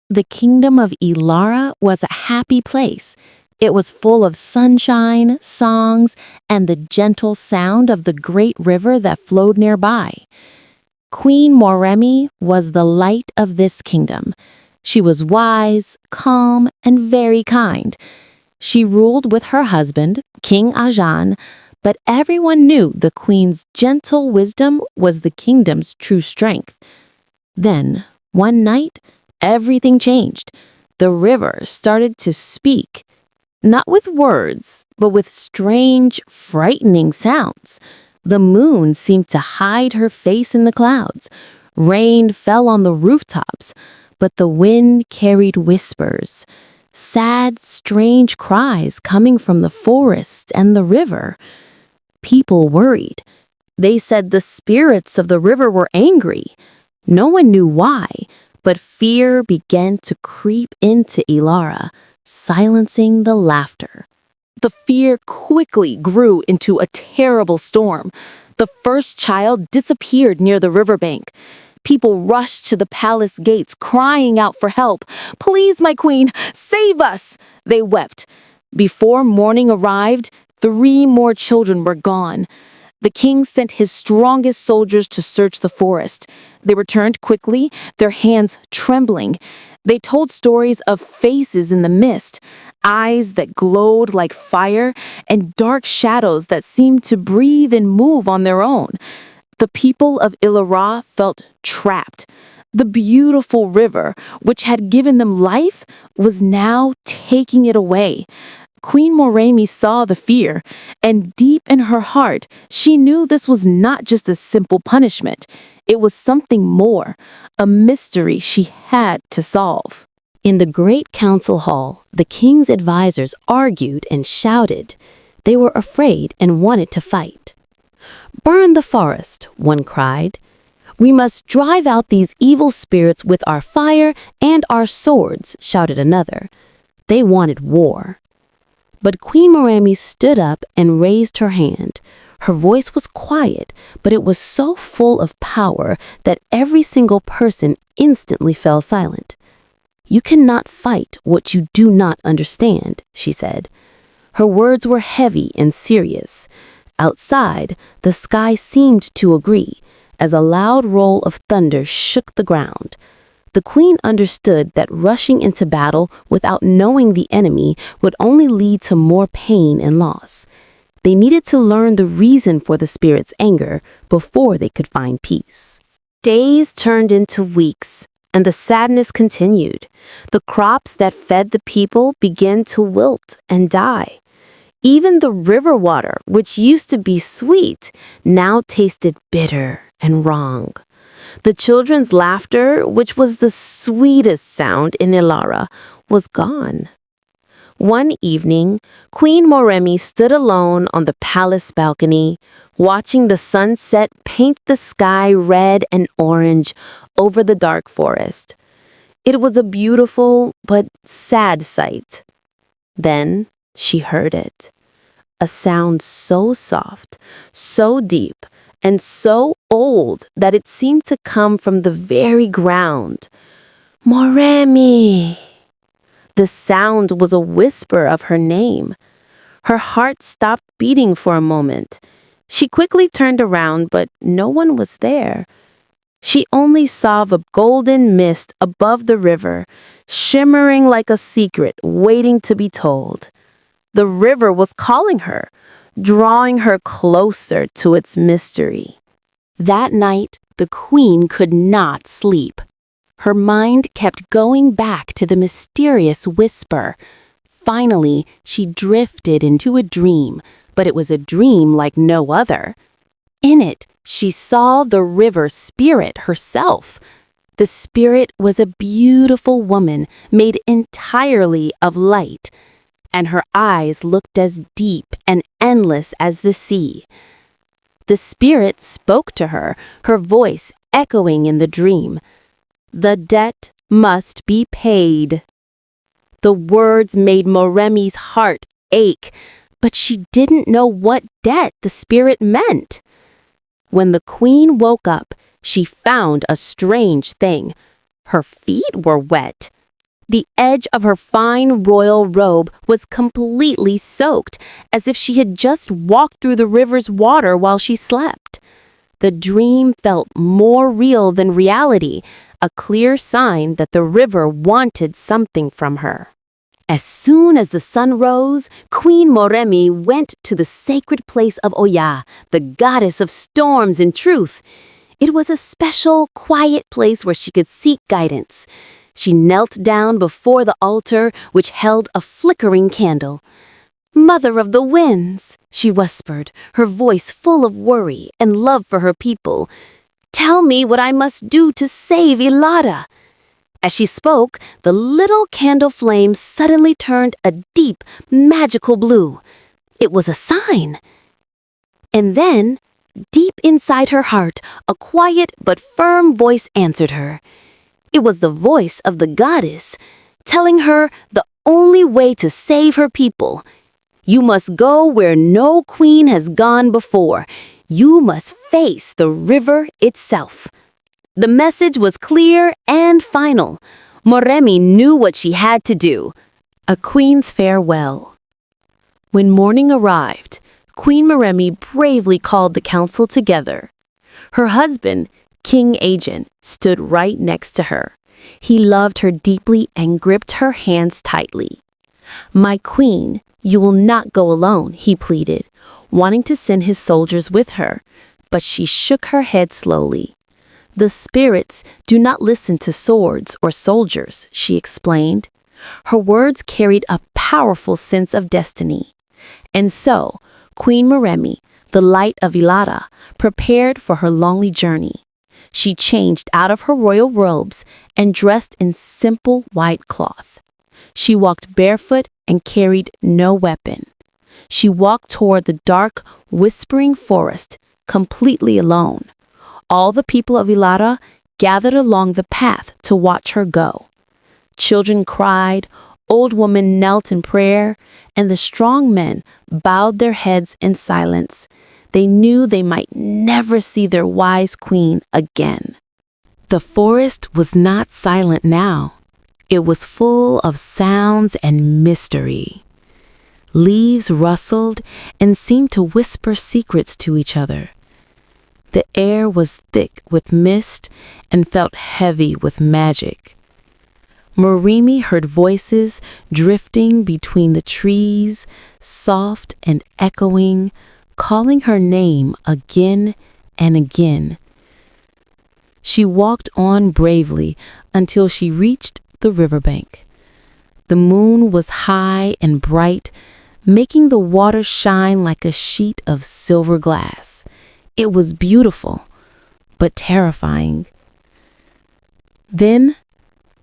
The kingdom of Ilara was a happy place. It was full of sunshine, songs, and the gentle sound of the great river that flowed nearby. Queen Moremi was the light of this kingdom. She was wise, calm, and very kind. She ruled with her husband, King Ajan, but everyone knew the queen's gentle wisdom was the kingdom's true strength. Then, one night, everything changed. The river started to speak, not with words, but with strange, frightening sounds. The moon seemed to hide her face in the clouds. Rain fell on the rooftops, but the wind carried whispers, sad, strange cries coming from the forest and the river. People worried. They said the spirits of the river were angry. No one knew why, but fear began to creep into Ilara, silencing the laughter. The fear quickly grew into a terrible storm. The first child disappeared near the riverbank. People rushed to the palace gates, crying out for help. "Please, my queen, save us!" they wept. Before morning arrived, 3 more children were gone. The king sent his strongest soldiers to search the forest. They returned quickly, their hands trembling. They told stories of faces in the mist, eyes that glowed like fire, and dark shadows that seemed to breathe and move on their own. The people of Ilara felt trapped. The beautiful river, which had given them life, was now taking it away. Queen Moremi saw the fear, and deep in her heart, she knew this was not just a simple punishment. It was something more, a mystery she had to solve. In the great council hall, the king's advisors argued and shouted. They were afraid and wanted to fight. "Burn the forest," one cried. "We must drive out these evil spirits with our fire and our swords," shouted another. They wanted war. But Queen Moremi stood up and raised her hand. Her voice was quiet, but it was so full of power that every single person instantly fell silent. "You cannot fight what you do not understand," she said. Her words were heavy and serious. Outside, the sky seemed to agree, as a loud roll of thunder shook the ground. The queen understood that rushing into battle without knowing the enemy would only lead to more pain and loss. They needed to learn the reason for the spirit's anger before they could find peace. Days turned into weeks, and the sadness continued. The crops that fed the people began to wilt and die. Even the river water, which used to be sweet, now tasted bitter and wrong. The children's laughter, which was the sweetest sound in Ilara, was gone. One evening, Queen Moremi stood alone on the palace balcony, watching the sunset paint the sky red and orange over the dark forest. It was a beautiful but sad sight. Then she heard it. A sound so soft, so deep, and so old that it seemed to come from the very ground. "Moremi!" The sound was a whisper of her name. Her heart stopped beating for a moment. She quickly turned around, but no one was there. She only saw the golden mist above the river, shimmering like a secret waiting to be told. The river was calling her, drawing her closer to its mystery. That night, the queen could not sleep. Her mind kept going back to the mysterious whisper. Finally, she drifted into a dream, but it was a dream like no other. In it, she saw the river spirit herself. The spirit was a beautiful woman made entirely of light, and her eyes looked as deep and endless as the sea. The spirit spoke to her, her voice echoing in the dream. "The debt must be paid." The words made Moremi's heart ache, but she didn't know what debt the spirit meant. When the queen woke up, she found a strange thing. Her feet were wet. The edge of her fine royal robe was completely soaked, as if she had just walked through the river's water while she slept. The dream felt more real than reality, a clear sign that the river wanted something from her. As soon as the sun rose, Queen Moremi went to the sacred place of Oya, the goddess of storms and truth. It was a special, quiet place where she could seek guidance. She knelt down before the altar, which held a flickering candle. "Mother of the winds," she whispered, her voice full of worry and love for her people, "tell me what I must do to save Ilara." As she spoke, the little candle flame suddenly turned a deep, magical blue. It was a sign. And then, deep inside her heart, a quiet but firm voice answered her. It was the voice of the goddess, telling her the only way to save her people. You must go where no queen has gone before. You must face the river itself. The message was clear and final. Moremi knew what she had to do. A queen's farewell. When morning arrived, Queen Moremi bravely called the council together. Her husband, King Agent, stood right next to her. He loved her deeply and gripped her hands tightly. "My queen, you will not go alone," he pleaded, wanting to send his soldiers with her, but she shook her head slowly. "The spirits do not listen to swords or soldiers," she explained. Her words carried a powerful sense of destiny. And so, Queen Moremi, the light of Ilara, prepared for her lonely journey. She changed out of her royal robes and dressed in simple white cloth. She walked barefoot and carried no weapon. She walked toward the dark, whispering forest, completely alone. All the people of Ilara gathered along the path to watch her go. Children cried, old women knelt in prayer, and the strong men bowed their heads in silence. They knew they might never see their wise queen again. The forest was not silent now. It was full of sounds and mystery. Leaves rustled and seemed to whisper secrets to each other. The air was thick with mist and felt heavy with magic. Moremi heard voices drifting between the trees, soft and echoing, calling her name again and again. She walked on bravely until she reached the riverbank. The moon was high and bright, making the water shine like a sheet of silver glass. It was beautiful, but terrifying. Then,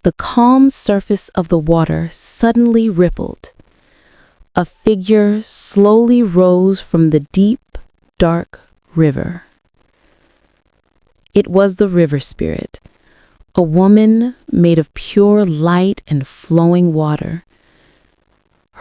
the calm surface of the water suddenly rippled. A figure slowly rose from the deep, dark river. It was the river spirit, a woman made of pure light and flowing water.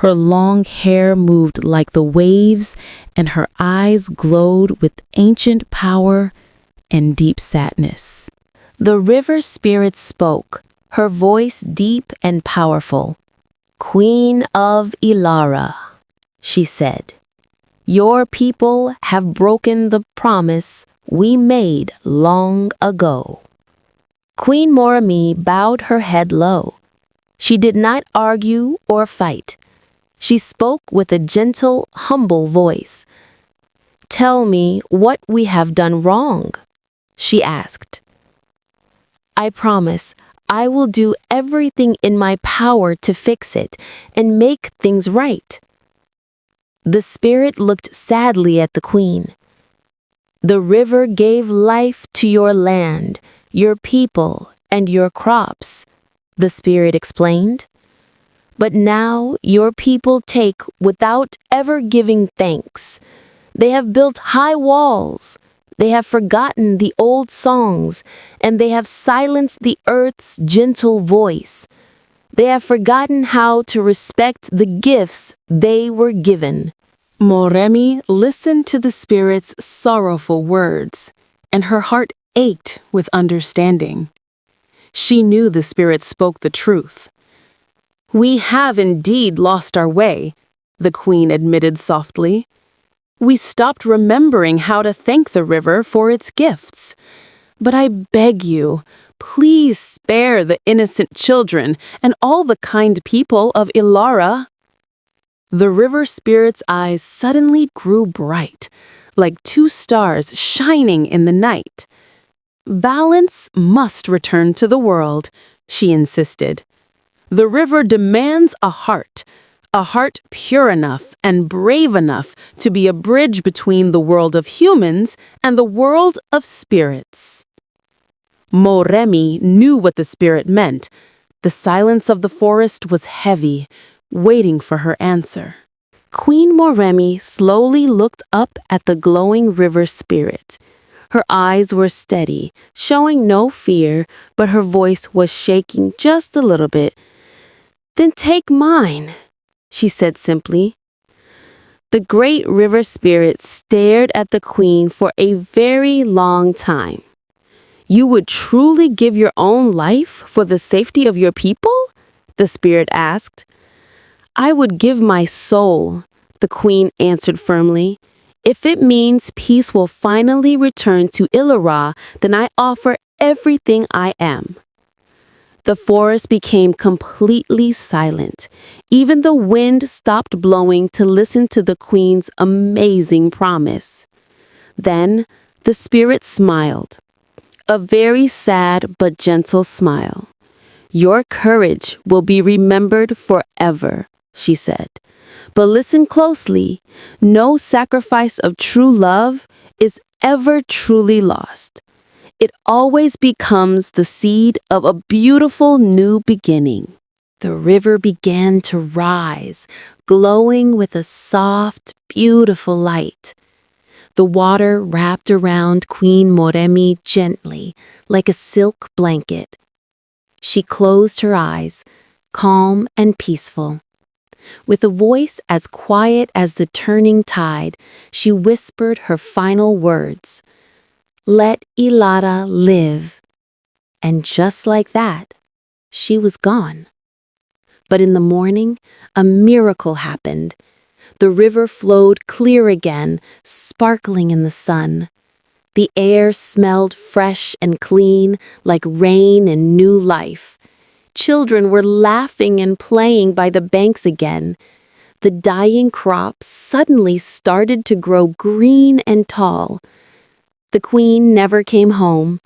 Her long hair moved like the waves, and her eyes glowed with ancient power and deep sadness. The river spirit spoke, her voice deep and powerful. "Queen of Ilara," she said, "your people have broken the promise we made long ago." Queen Moremi bowed her head low. She did not argue or fight. She spoke with a gentle, humble voice. "Tell me what we have done wrong," she asked. "I promise I will do everything in my power to fix it and make things right." The spirit looked sadly at the queen. "The river gave life to your land, your people, and your crops," the spirit explained. "But now your people take without ever giving thanks. They have built high walls. They have forgotten the old songs, and they have silenced the earth's gentle voice. They have forgotten how to respect the gifts they were given." Moremi listened to the spirit's sorrowful words, and her heart ached with understanding. She knew the spirit spoke the truth. "We have indeed lost our way," the queen admitted softly. "We stopped remembering how to thank the river for its gifts. But I beg you, please spare the innocent children and all the kind people of Ilara." The river spirit's eyes suddenly grew bright, like two stars shining in the night. "Balance must return to the world," she insisted. "The river demands a heart pure enough and brave enough to be a bridge between the world of humans and the world of spirits." Moremi knew what the spirit meant. The silence of the forest was heavy, waiting for her answer. Queen Moremi slowly looked up at the glowing river spirit. Her eyes were steady, showing no fear, but her voice was shaking just a little bit. "Then take mine," she said simply. The great river spirit stared at the queen for a very long time. "You would truly give your own life for the safety of your people?" the spirit asked. "I would give my soul," the queen answered firmly. "If it means peace will finally return to Ilara, then I offer everything I am." The forest became completely silent. Even the wind stopped blowing to listen to the queen's amazing promise. Then the spirit smiled, a very sad but gentle smile. "Your courage will be remembered forever," she said. "But listen closely. No sacrifice of true love is ever truly lost. It always becomes the seed of a beautiful new beginning." The river began to rise, glowing with a soft, beautiful light. The water wrapped around Queen Moremi gently, like a silk blanket. She closed her eyes, calm and peaceful. With a voice as quiet as the turning tide, she whispered her final words. "Let Ilara live." And just like that, she was gone. But in the morning, a miracle happened. The river flowed clear again, sparkling in the sun. The air smelled fresh and clean, like rain and new life. Children were laughing and playing by the banks again. The dying crops suddenly started to grow green and tall. The queen never came home,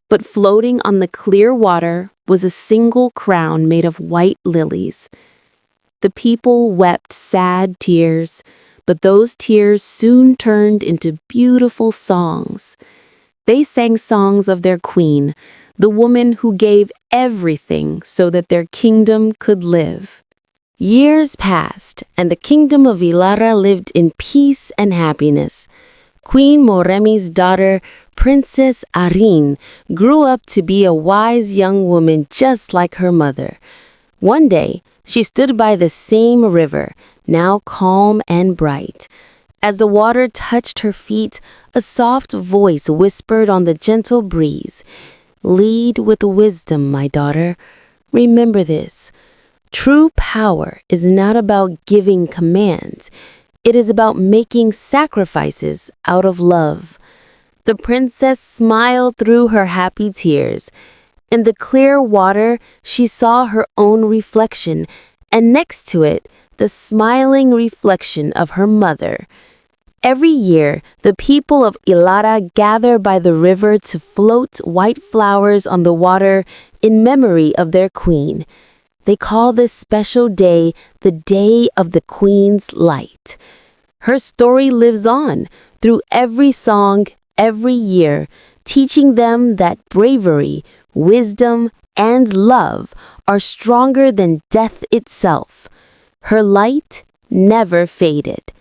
but floating on the clear water was a single crown made of white lilies. The people wept sad tears, but those tears soon turned into beautiful songs. They sang songs of their queen, the woman who gave everything so that their kingdom could live. Years passed, and the kingdom of Ilara lived in peace and happiness. Queen Moremi's daughter, Princess Arin, grew up to be a wise young woman just like her mother. One day, she stood by the same river, now calm and bright. As the water touched her feet, a soft voice whispered on the gentle breeze, "Lead with wisdom, my daughter. Remember this. True power is not about giving commands. It is about making sacrifices out of love." The princess smiled through her happy tears. In the clear water, she saw her own reflection, and next to it, the smiling reflection of her mother. Every year, the people of Ilara gather by the river to float white flowers on the water in memory of their queen. They call this special day the Day of the Queen's Light. Her story lives on through every song, every year, teaching them that bravery, wisdom, and love are stronger than death itself. Her light never faded.